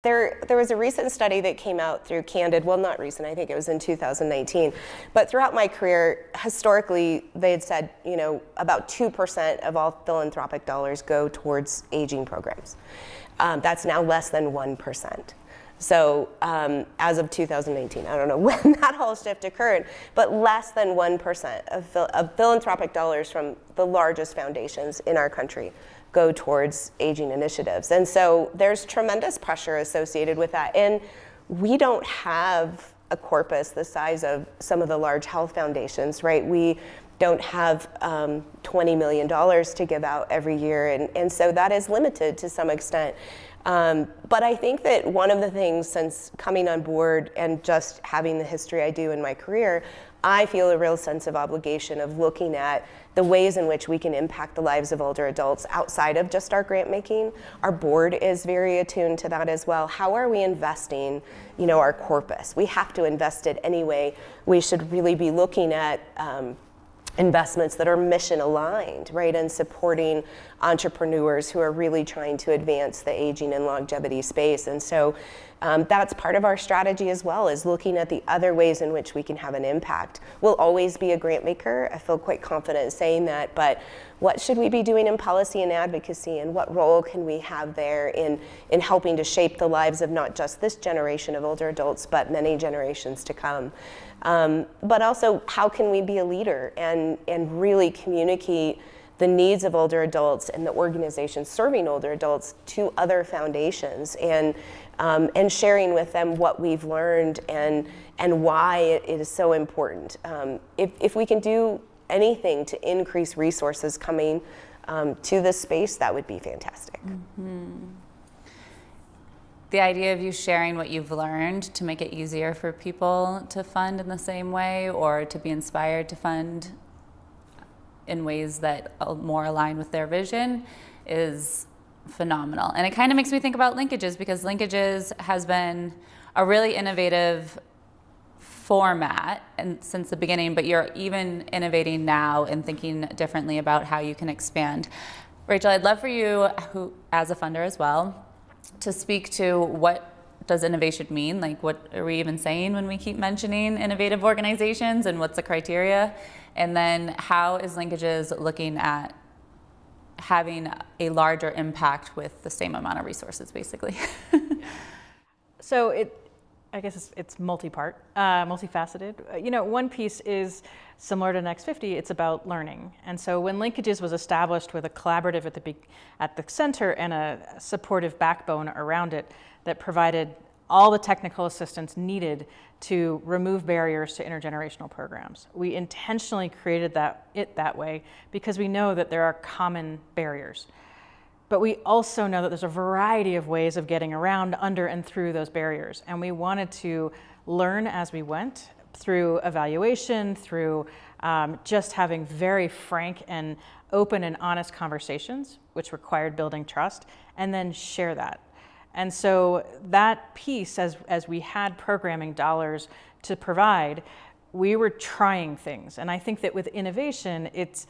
There was a recent study that came out through Candid, well, not recent, I think it was in 2019, but throughout my career, historically, they had said, about 2% of all philanthropic dollars go towards aging programs. That's now less than 1%. So as of 2019, I don't know when that whole shift occurred, but less than 1% of philanthropic dollars from the largest foundations in our country go towards aging initiatives. And so there's tremendous pressure associated with that. And we don't have a corpus the size of some of the large health foundations, right? We don't have $20 million to give out every year. And so that is limited to some extent. But I think that one of the things since coming on board and just having the history I do in my career, I feel a real sense of obligation of looking at the ways in which we can impact the lives of older adults outside of just our grant making. Our board is very attuned to that as well. How are we investing, our corpus? We have to invest it anyway. We should really be looking at investments that are mission aligned, right, and supporting entrepreneurs who are really trying to advance the aging and longevity space. And so that's part of our strategy as well, is looking at the other ways in which we can have an impact. We'll always be a grant maker. I feel quite confident saying that, but what should we be doing in policy and advocacy, and what role can we have there in helping to shape the lives of not just this generation of older adults, but many generations to come? But also, how can we be a leader and really communicate the needs of older adults and the organizations serving older adults to other foundations, and sharing with them what we've learned and why it is so important. If we can do anything to increase resources coming to this space, that would be fantastic. Mm-hmm. The idea of you sharing what you've learned to make it easier for people to fund in the same way, or to be inspired to fund in ways that more align with their vision, is phenomenal. And it kind of makes me think about LinkAGES, because LinkAGES has been a really innovative format and since the beginning, but you're even innovating now and thinking differently about how you can expand. Rachel, I'd love for you, who as a funder as well, to speak to what does innovation mean? Like, what are we even saying when we keep mentioning innovative organizations, and what's the criteria? And then how is LinkAGES looking at having a larger impact with the same amount of resources, basically? So I guess it's multi-part, multifaceted. One piece is similar to NextFifty, it's about learning. And so when LinkAGES was established with a collaborative at the center and a supportive backbone around it that provided all the technical assistance needed to remove barriers to intergenerational programs. We intentionally created it that way because we know that there are common barriers. But we also know that there's a variety of ways of getting around, under, and through those barriers. And we wanted to learn as we went, through evaluation, through just having very frank and open and honest conversations, which required building trust, and then share that. And so that piece, as we had programming dollars to provide, we were trying things. And I think that with innovation, it's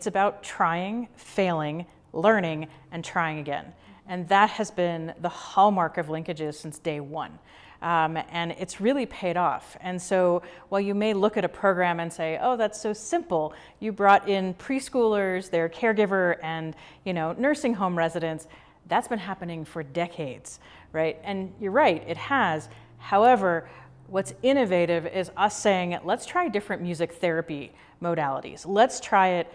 about trying, failing, learning, and trying again. And that has been the hallmark of LinkAGES since day one. And it's really paid off. And so while you may look at a program and say, oh, that's so simple, you brought in preschoolers, their caregiver, and nursing home residents, that's been happening for decades, right? And you're right, it has. However, what's innovative is us saying, let's try different music therapy modalities. Let's try it,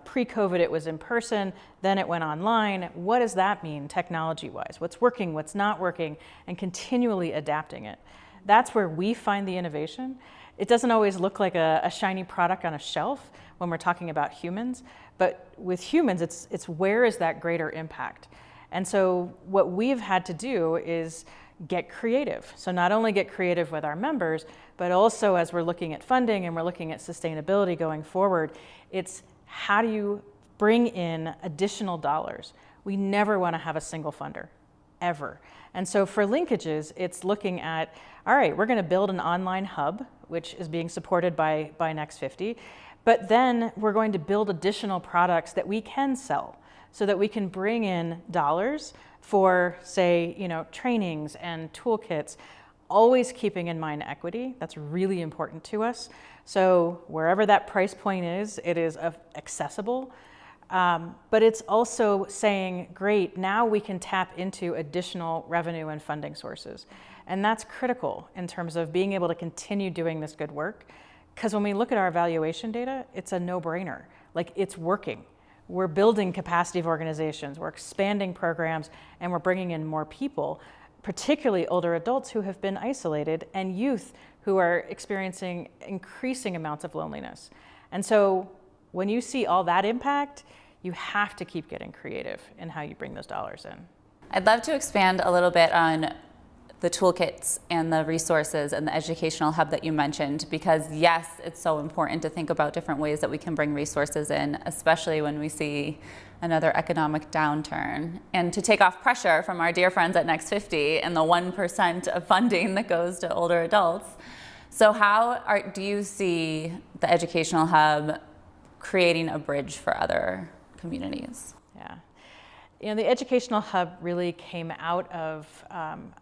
pre-COVID it was in person, then it went online. What does that mean technology-wise? What's working, what's not working, and continually adapting it. That's where we find the innovation. It doesn't always look like a shiny product on a shelf when we're talking about humans, but with humans, it's where is that greater impact? And so what we've had to do is get creative. So not only get creative with our members, but also as we're looking at funding and we're looking at sustainability going forward, it's how do you bring in additional dollars? We never want to have a single funder, ever. And so for LinkAGES, it's looking at, all right, we're going to build an online hub, which is being supported by NextFifty, but then we're going to build additional products that we can sell. so that we can bring in dollars for, say, trainings and toolkits, always keeping in mind equity. That's really important to us. So wherever that price point is, it is accessible. But it's also saying, great, now we can tap into additional revenue and funding sources. And that's critical in terms of being able to continue doing this good work. Because when we look at our evaluation data, it's a no-brainer. Like, it's working. We're building capacity of organizations, we're expanding programs, and we're bringing in more people, particularly older adults who have been isolated and youth who are experiencing increasing amounts of loneliness. And so when you see all that impact, you have to keep getting creative in how you bring those dollars in. I'd love to expand a little bit on the toolkits and the resources and the educational hub that you mentioned, because yes, it's so important to think about different ways that we can bring resources in, especially when we see another economic downturn, and to take off pressure from our dear friends at NextFifty and the 1% of funding that goes to older adults. So do you see the educational hub creating a bridge for other communities? Yeah. The educational hub really came out of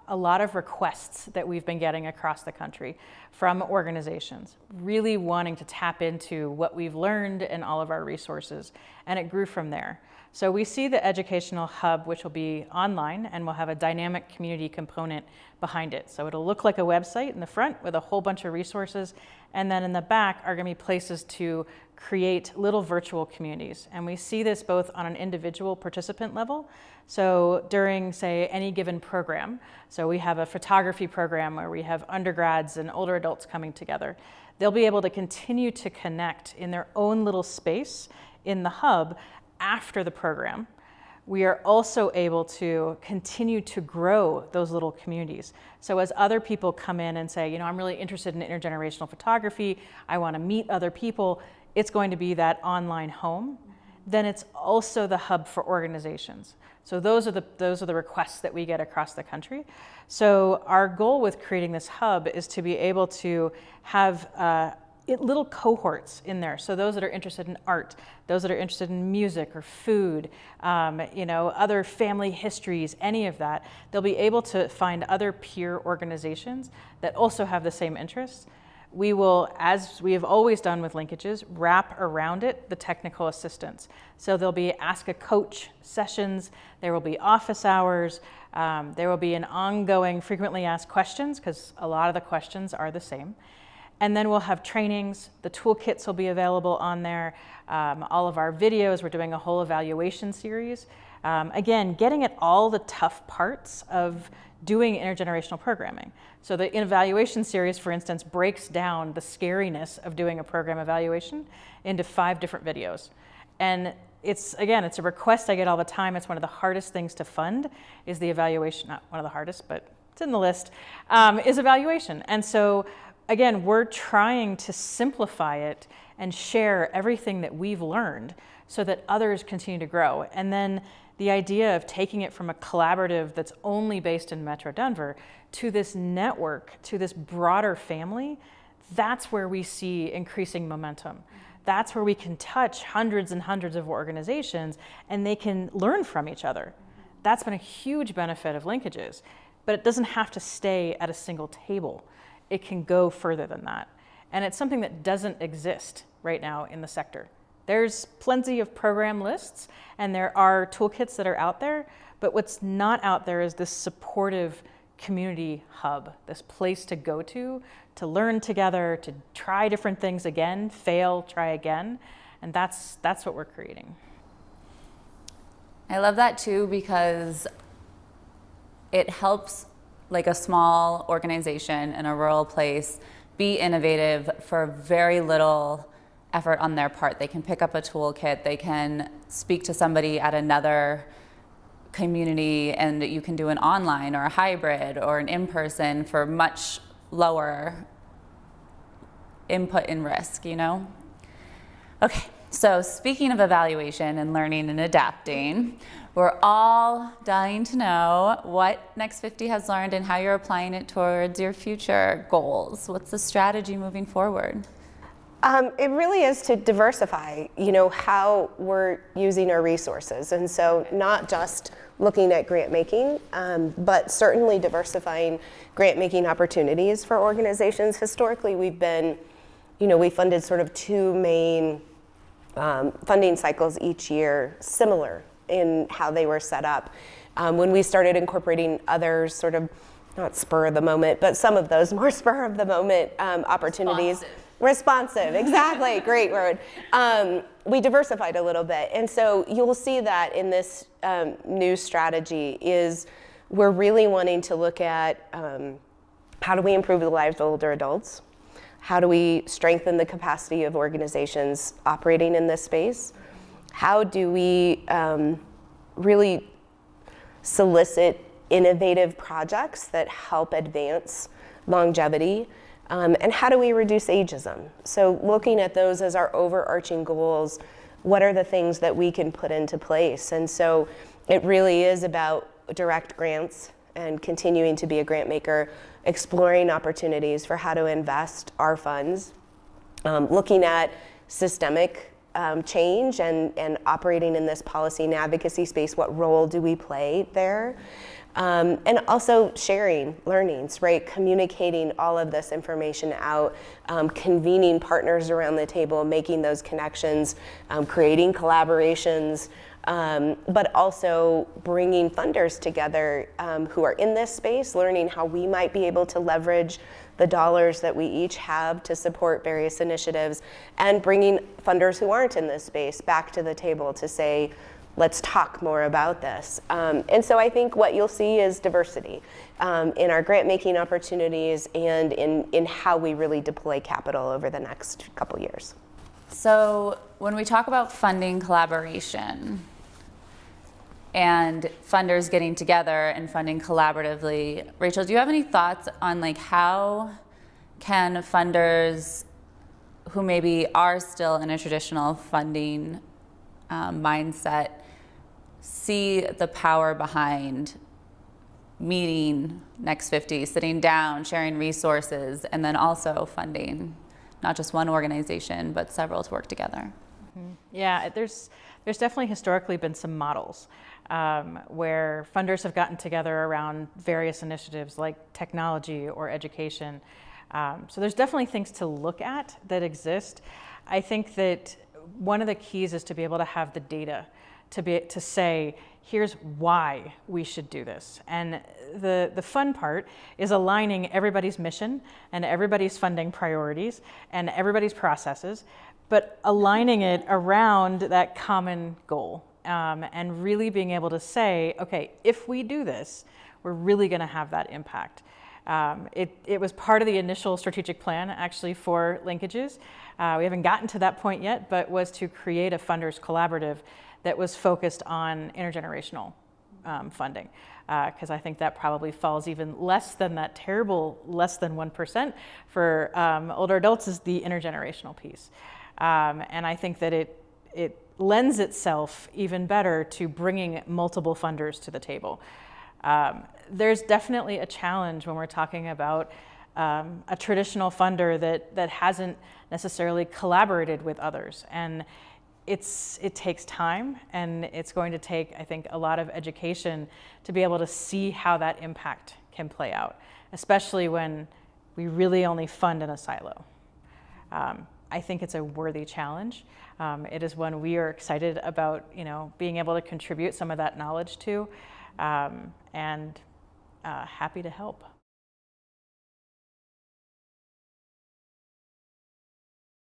a lot of requests that we've been getting across the country from organizations, really wanting to tap into what we've learned and all of our resources, and it grew from there. So we see the educational hub, which will be online and will have a dynamic community component behind it. So it'll look like a website in the front with a whole bunch of resources, and then in the back are going to be places to create little virtual communities. And we see this both on an individual participant level. So during, say, any given program, so we have a photography program where we have undergrads and older adults coming together, they'll be able to continue to connect in their own little space in the hub after the program. We are also able to continue to grow those little communities. So as other people come in and say, I'm really interested in intergenerational photography, I want to meet other people, it's going to be that online home. Then it's also the hub for organizations. So those are the requests that we get across the country. So our goal with creating this hub is to be able to have little cohorts in there. So those that are interested in art, those that are interested in music or food, other family histories, any of that, they'll be able to find other peer organizations that also have the same interests. We will, as we have always done with LinkAGES, wrap around it the technical assistance. So there'll be Ask a Coach sessions, there will be office hours, there will be an ongoing frequently asked questions, because a lot of the questions are the same. And then we'll have trainings, the toolkits will be available on there, all of our videos, we're doing a whole evaluation series. Again, getting at all the tough parts of doing intergenerational programming. So the evaluation series, for instance, breaks down the scariness of doing a program evaluation into 5 different videos. And it's a request I get all the time. It's one of the hardest things to fund is the evaluation, not one of the hardest, but it's in the list, is evaluation. And so again, we're trying to simplify it and share everything that we've learned so that others continue to grow. And then the idea of taking it from a collaborative that's only based in Metro Denver to this network, to this broader family, that's where we see increasing momentum. That's where we can touch hundreds and hundreds of organizations and they can learn from each other. That's been a huge benefit of LinkAGES, but it doesn't have to stay at a single table. It can go further than that. And it's something that doesn't exist right now in the sector. There's plenty of program lists and there are toolkits that are out there, but what's not out there is this supportive community hub, this place to go to learn together, to try different things again, fail, try again. And that's what we're creating. I love that too, because it helps like a small organization in a rural place be innovative for very little effort on their part. They can pick up a toolkit, they can speak to somebody at another community, and you can do an online or a hybrid or an in-person for much lower input and risk, Okay, so speaking of evaluation and learning and adapting, we're all dying to know what NextFifty has learned and how you're applying it towards your future goals. What's the strategy moving forward? It really is to diversify, how we're using our resources. And so not just looking at grant making, but certainly diversifying grant making opportunities for organizations. Historically, we funded sort of two main funding cycles each year, similar in how they were set up. When we started incorporating others, sort of not spur of the moment, but some of those more spur of the moment opportunities. Responsive, exactly, great word. We diversified a little bit. And so you'll see that in this new strategy is we're really wanting to look at how do we improve the lives of older adults? How do we strengthen the capacity of organizations operating in this space? How do we really solicit innovative projects that help advance longevity? And how do we reduce ageism? So looking at those as our overarching goals, what are the things that we can put into place? And so it really is about direct grants and continuing to be a grant maker, exploring opportunities for how to invest our funds, looking at systemic change and operating in this policy and advocacy space. What role do we play there? And also sharing learnings, right? Communicating all of this information out, convening partners around the table, making those connections, creating collaborations, but also bringing funders together who are in this space, learning how we might be able to leverage the dollars that we each have to support various initiatives, and bringing funders who aren't in this space back to the table to say, let's talk more about this. And so I think what you'll see is diversity in our grant making opportunities and in how we really deploy capital over the next couple years. So when we talk about funding collaboration and funders getting together and funding collaboratively, Rachel, do you have any thoughts on how can funders who maybe are still in a traditional funding mindset see the power behind meeting NextFifty, sitting down, sharing resources, and then also funding not just one organization, but several to work together? Mm-hmm. Yeah, there's definitely historically been some models where funders have gotten together around various initiatives like technology or education. So there's definitely things to look at that exist. I think that one of the keys is to be able to have the data to say, here's why we should do this. And the fun part is aligning everybody's mission and everybody's funding priorities and everybody's processes, but aligning it around that common goal and really being able to say, okay, if we do this, we're really gonna have that impact. It was part of the initial strategic plan actually for LinkAGES. We haven't gotten to that point yet, but was to create a funders collaborative that was focused on intergenerational funding, because I think that probably falls even less than that terrible less than 1% for older adults is the intergenerational piece. And I think that it lends itself even better to bringing multiple funders to the table. There's definitely a challenge when we're talking about a traditional funder that hasn't necessarily collaborated with others. And it takes time, and it's going to take, I think, a lot of education to be able to see how that impact can play out, especially when we really only fund in a silo. I think it's a worthy challenge. It is one we are excited about, being able to contribute some of that knowledge to, and happy to help.